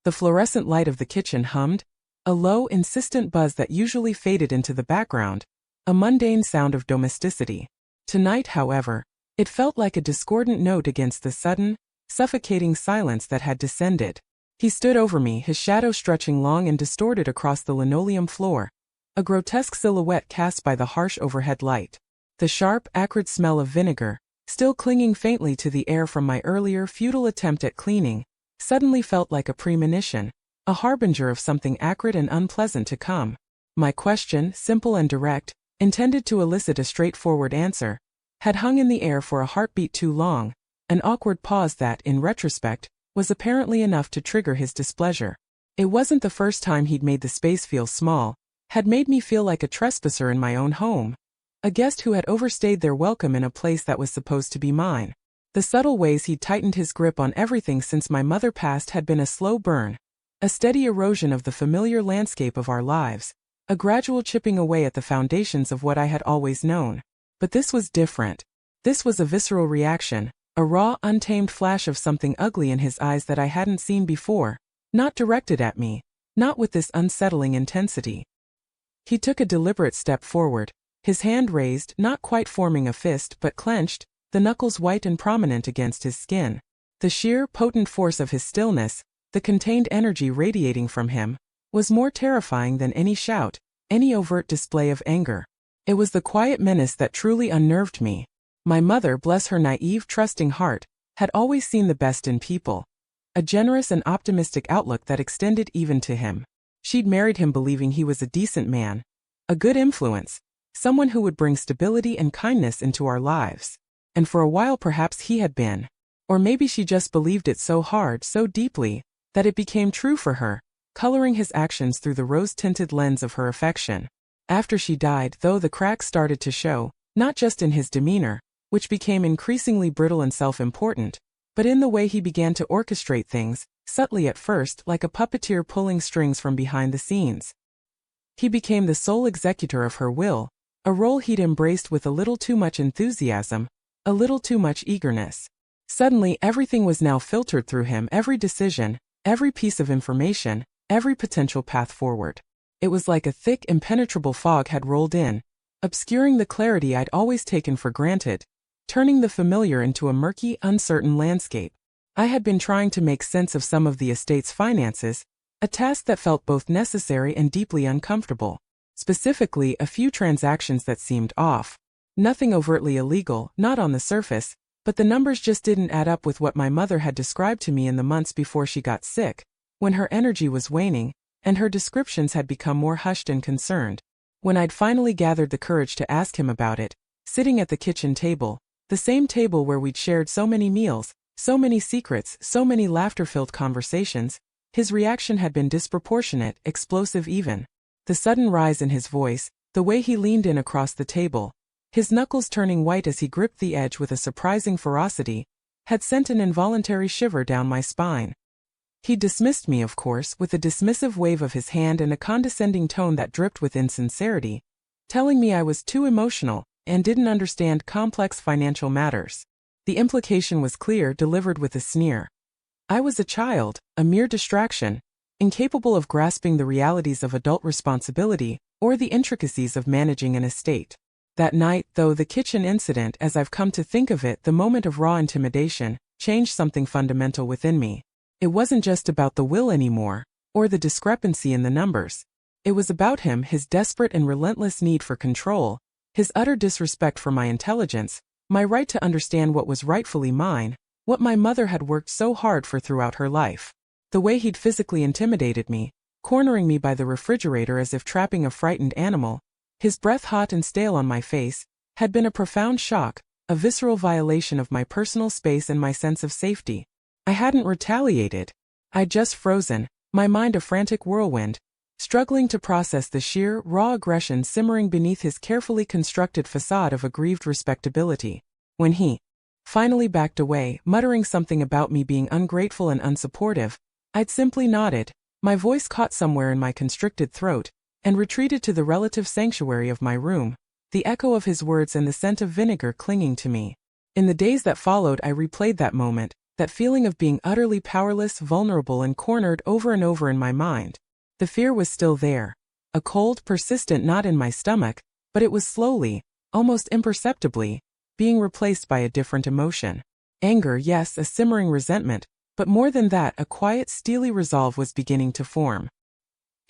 The fluorescent light of the kitchen hummed, a low, insistent buzz that usually faded into the background, a mundane sound of domesticity. Tonight, however, it felt like a discordant note against the sudden, suffocating silence that had descended. He stood over me, his shadow stretching long and distorted across the linoleum floor, a grotesque silhouette cast by the harsh overhead light. The sharp, acrid smell of vinegar, still clinging faintly to the air from my earlier futile attempt at cleaning, suddenly felt like a premonition, a harbinger of something acrid and unpleasant to come. My question, simple and direct, intended to elicit a straightforward answer, had hung in the air for a heartbeat too long, an awkward pause that, in retrospect, was apparently enough to trigger his displeasure. It wasn't the first time he'd made the space feel small, had made me feel like a trespasser in my own home, a guest who had overstayed their welcome in a place that was supposed to be mine. The subtle ways he'd tightened his grip on everything since my mother passed had been a slow burn, a steady erosion of the familiar landscape of our lives, a gradual chipping away at the foundations of what I had always known. But this was different. This was a visceral reaction, a raw, untamed flash of something ugly in his eyes that I hadn't seen before, not directed at me, not with this unsettling intensity. He took a deliberate step forward, his hand raised, not quite forming a fist but clenched, the knuckles white and prominent against his skin. The sheer, potent force of his stillness, the contained energy radiating from him, was more terrifying than any shout, any overt display of anger. It was the quiet menace that truly unnerved me. My mother, bless her naive, trusting heart, had always seen the best in people, a generous and optimistic outlook that extended even to him. She'd married him believing he was a decent man, a good influence, someone who would bring stability and kindness into our lives. And for a while perhaps he had been. Or maybe she just believed it so hard, so deeply, that it became true for her, coloring his actions through the rose-tinted lens of her affection. After she died, though, the cracks started to show, not just in his demeanor, which became increasingly brittle and self-important, but in the way he began to orchestrate things, subtly at first, like a puppeteer pulling strings from behind the scenes. He became the sole executor of her will, a role he'd embraced with a little too much enthusiasm, a little too much eagerness. Suddenly everything was now filtered through him, every decision, every piece of information, every potential path forward. It was like a thick, impenetrable fog had rolled in, obscuring the clarity I'd always taken for granted, turning the familiar into a murky, uncertain landscape. I had been trying to make sense of some of the estate's finances, a task that felt both necessary and deeply uncomfortable. Specifically, a few transactions that seemed off. Nothing overtly illegal, not on the surface, but the numbers just didn't add up with what my mother had described to me in the months before she got sick, when her energy was waning, and her descriptions had become more hushed and concerned. When I'd finally gathered the courage to ask him about it, sitting at the kitchen table, the same table where we'd shared so many meals, so many secrets, so many laughter-filled conversations, his reaction had been disproportionate, explosive even. The sudden rise in his voice, the way he leaned in across the table, his knuckles turning white as he gripped the edge with a surprising ferocity, had sent an involuntary shiver down my spine. He dismissed me, of course, with a dismissive wave of his hand and a condescending tone that dripped with insincerity, telling me I was too emotional and didn't understand complex financial matters. The implication was clear, delivered with a sneer. I was a child, a mere distraction, incapable of grasping the realities of adult responsibility or the intricacies of managing an estate. That night, though, the kitchen incident, as I've come to think of it, the moment of raw intimidation, changed something fundamental within me. It wasn't just about the will anymore, or the discrepancy in the numbers. It was about him, his desperate and relentless need for control, his utter disrespect for my intelligence, my right to understand what was rightfully mine, what my mother had worked so hard for throughout her life. The way he'd physically intimidated me, cornering me by the refrigerator as if trapping a frightened animal, his breath hot and stale on my face, had been a profound shock, a visceral violation of my personal space and my sense of safety. I hadn't retaliated. I'd just frozen, my mind a frantic whirlwind, struggling to process the sheer, raw aggression simmering beneath his carefully constructed facade of aggrieved respectability. When he finally backed away, muttering something about me being ungrateful and unsupportive, I'd simply nodded, my voice caught somewhere in my constricted throat, and retreated to the relative sanctuary of my room, the echo of his words and the scent of vinegar clinging to me. In the days that followed, I replayed that moment, that feeling of being utterly powerless, vulnerable, and cornered over and over in my mind. The fear was still there, a cold, persistent knot in my stomach, but it was slowly, almost imperceptibly, being replaced by a different emotion. Anger, yes, a simmering resentment, but more than that, a quiet, steely resolve was beginning to form.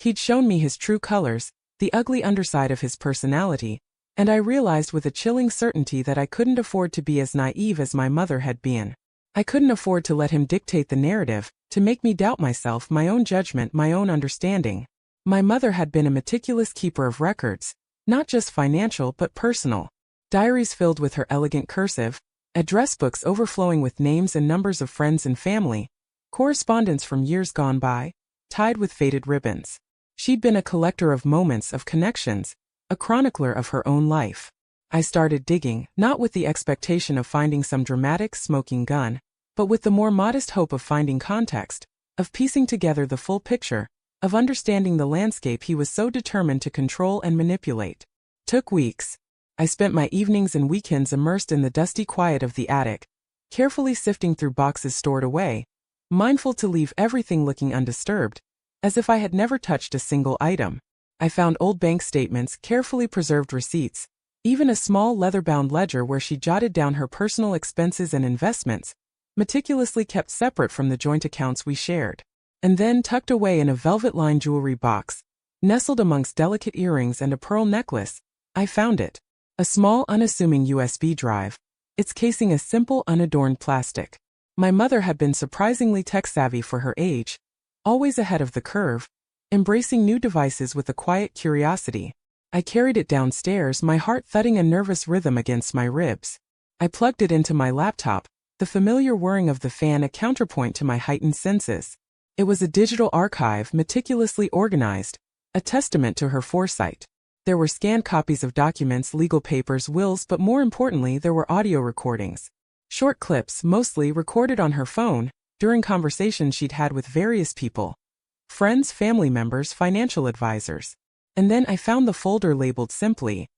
He'd shown me his true colors, the ugly underside of his personality, and I realized with a chilling certainty that I couldn't afford to be as naive as my mother had been. I couldn't afford to let him dictate the narrative, to make me doubt myself, my own judgment, my own understanding. My mother had been a meticulous keeper of records, not just financial but personal. Diaries filled with her elegant cursive, address books overflowing with names and numbers of friends and family, correspondence from years gone by, tied with faded ribbons. She'd been a collector of moments, of connections, a chronicler of her own life. I started digging, not with the expectation of finding some dramatic smoking gun, but with the more modest hope of finding context, of piecing together the full picture, of understanding the landscape he was so determined to control and manipulate. Took weeks. I spent my evenings and weekends immersed in the dusty quiet of the attic, carefully sifting through boxes stored away, mindful to leave everything looking undisturbed, as if I had never touched a single item. I found old bank statements, carefully preserved receipts, even a small leather-bound ledger where she jotted down her personal expenses and investments, meticulously kept separate from the joint accounts we shared. And then, tucked away in a velvet-lined jewelry box, nestled amongst delicate earrings and a pearl necklace, I found it. A small, unassuming USB drive, its casing a simple, unadorned plastic. My mother had been surprisingly tech-savvy for her age, always ahead of the curve, embracing new devices with a quiet curiosity. I carried it downstairs, my heart thudding a nervous rhythm against my ribs. I plugged it into my laptop, the familiar whirring of the fan a counterpoint to my heightened senses. It was a digital archive, meticulously organized, a testament to her foresight. There were scanned copies of documents, legal papers, wills, but more importantly, there were audio recordings. Short clips, mostly recorded on her phone, during conversations she'd had with various people. Friends, family members, financial advisors. And then I found the folder labeled simply,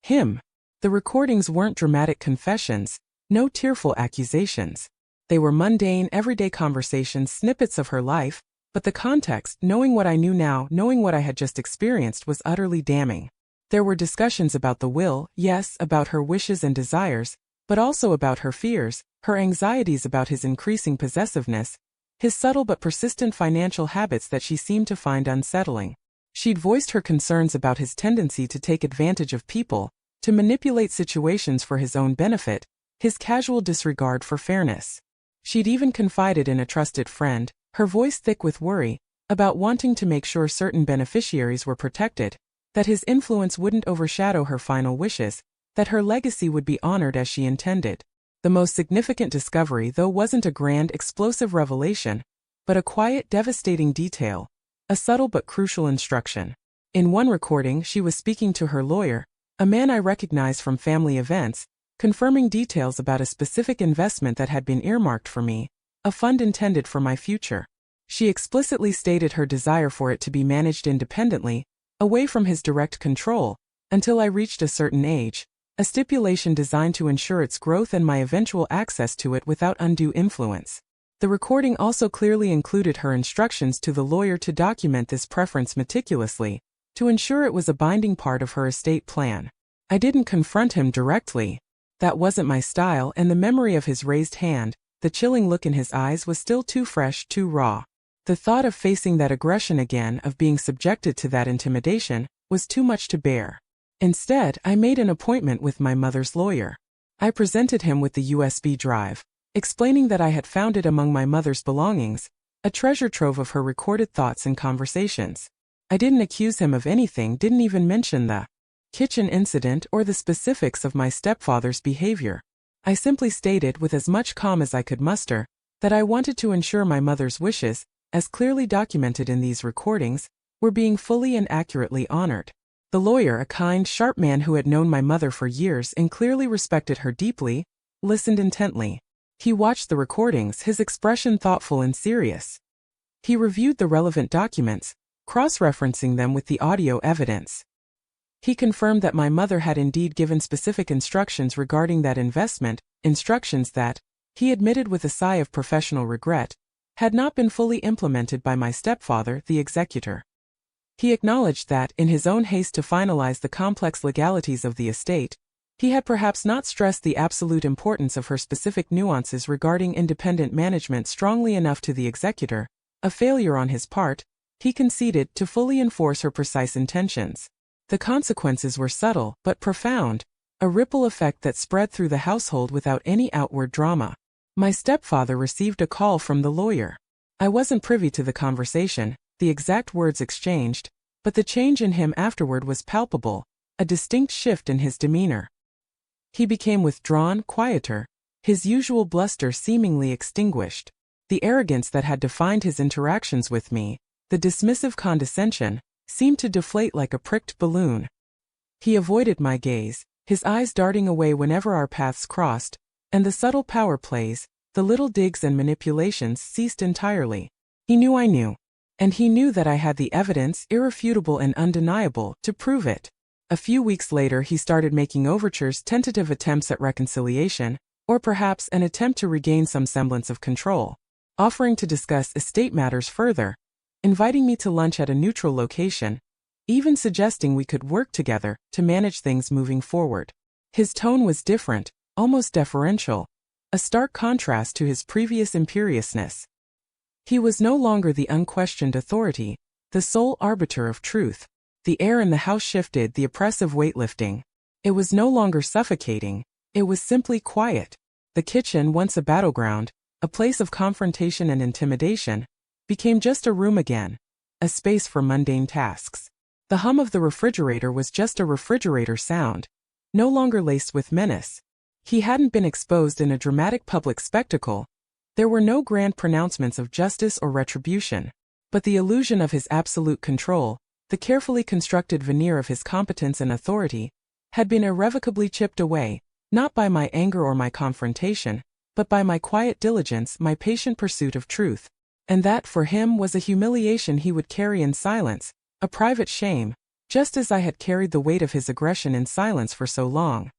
him. The recordings weren't dramatic confessions, no tearful accusations. They were mundane, everyday conversations, snippets of her life, but the context, knowing what I knew now, knowing what I had just experienced, was utterly damning. There were discussions about the will, yes, about her wishes and desires, but also about her fears, her anxieties about his increasing possessiveness, his subtle but persistent financial habits that she seemed to find unsettling. She'd voiced her concerns about his tendency to take advantage of people, to manipulate situations for his own benefit, his casual disregard for fairness. She'd even confided in a trusted friend, her voice thick with worry, about wanting to make sure certain beneficiaries were protected, that his influence wouldn't overshadow her final wishes, that her legacy would be honored as she intended. The most significant discovery, though, wasn't a grand, explosive revelation, but a quiet, devastating detail, a subtle but crucial instruction. In one recording, she was speaking to her lawyer, a man I recognized from family events, confirming details about a specific investment that had been earmarked for me, a fund intended for my future. She explicitly stated her desire for it to be managed independently, away from his direct control, until I reached a certain age, a stipulation designed to ensure its growth and my eventual access to it without undue influence. The recording also clearly included her instructions to the lawyer to document this preference meticulously, to ensure it was a binding part of her estate plan. I didn't confront him directly. That wasn't my style, and the memory of his raised hand, the chilling look in his eyes, was still too fresh, too raw. The thought of facing that aggression again, of being subjected to that intimidation, was too much to bear. Instead, I made an appointment with my mother's lawyer. I presented him with the USB drive, explaining that I had found it among my mother's belongings, a treasure trove of her recorded thoughts and conversations. I didn't accuse him of anything, didn't even mention the kitchen incident or the specifics of my stepfather's behavior. I simply stated, with as much calm as I could muster, that I wanted to ensure my mother's wishes, as clearly documented in these recordings, were being fully and accurately honored. The lawyer, a kind, sharp man who had known my mother for years and clearly respected her deeply, listened intently. He watched the recordings, his expression thoughtful and serious. He reviewed the relevant documents, cross-referencing them with the audio evidence. He confirmed that my mother had indeed given specific instructions regarding that investment, instructions that, he admitted with a sigh of professional regret, had not been fully implemented by my stepfather, the executor. He acknowledged that, in his own haste to finalize the complex legalities of the estate, he had perhaps not stressed the absolute importance of her specific nuances regarding independent management strongly enough to the executor, a failure on his part, he conceded, to fully enforce her precise intentions. The consequences were subtle but profound, a ripple effect that spread through the household without any outward drama. My stepfather received a call from the lawyer. I wasn't privy to the conversation, the exact words exchanged, but the change in him afterward was palpable, a distinct shift in his demeanor. He became withdrawn, quieter, his usual bluster seemingly extinguished. The arrogance that had defined his interactions with me, the dismissive condescension, seemed to deflate like a pricked balloon. He avoided my gaze, his eyes darting away whenever our paths crossed, and the subtle power plays, the little digs and manipulations ceased entirely. He knew I knew. And he knew that I had the evidence, irrefutable and undeniable, to prove it. A few weeks later he started making overtures, tentative attempts at reconciliation, or perhaps an attempt to regain some semblance of control, offering to discuss estate matters further, inviting me to lunch at a neutral location, even suggesting we could work together to manage things moving forward. His tone was different, almost deferential, a stark contrast to his previous imperiousness. He was no longer the unquestioned authority, the sole arbiter of truth. The air in the house shifted, the oppressive weightlifting. It was no longer suffocating, it was simply quiet. The kitchen, once a battleground, a place of confrontation and intimidation, became just a room again, a space for mundane tasks. The hum of the refrigerator was just a refrigerator sound, no longer laced with menace. He hadn't been exposed in a dramatic public spectacle. There were no grand pronouncements of justice or retribution, but the illusion of his absolute control, the carefully constructed veneer of his competence and authority, had been irrevocably chipped away, not by my anger or my confrontation, but by my quiet diligence, my patient pursuit of truth. And that, for him, was a humiliation he would carry in silence, a private shame, just as I had carried the weight of his aggression in silence for so long.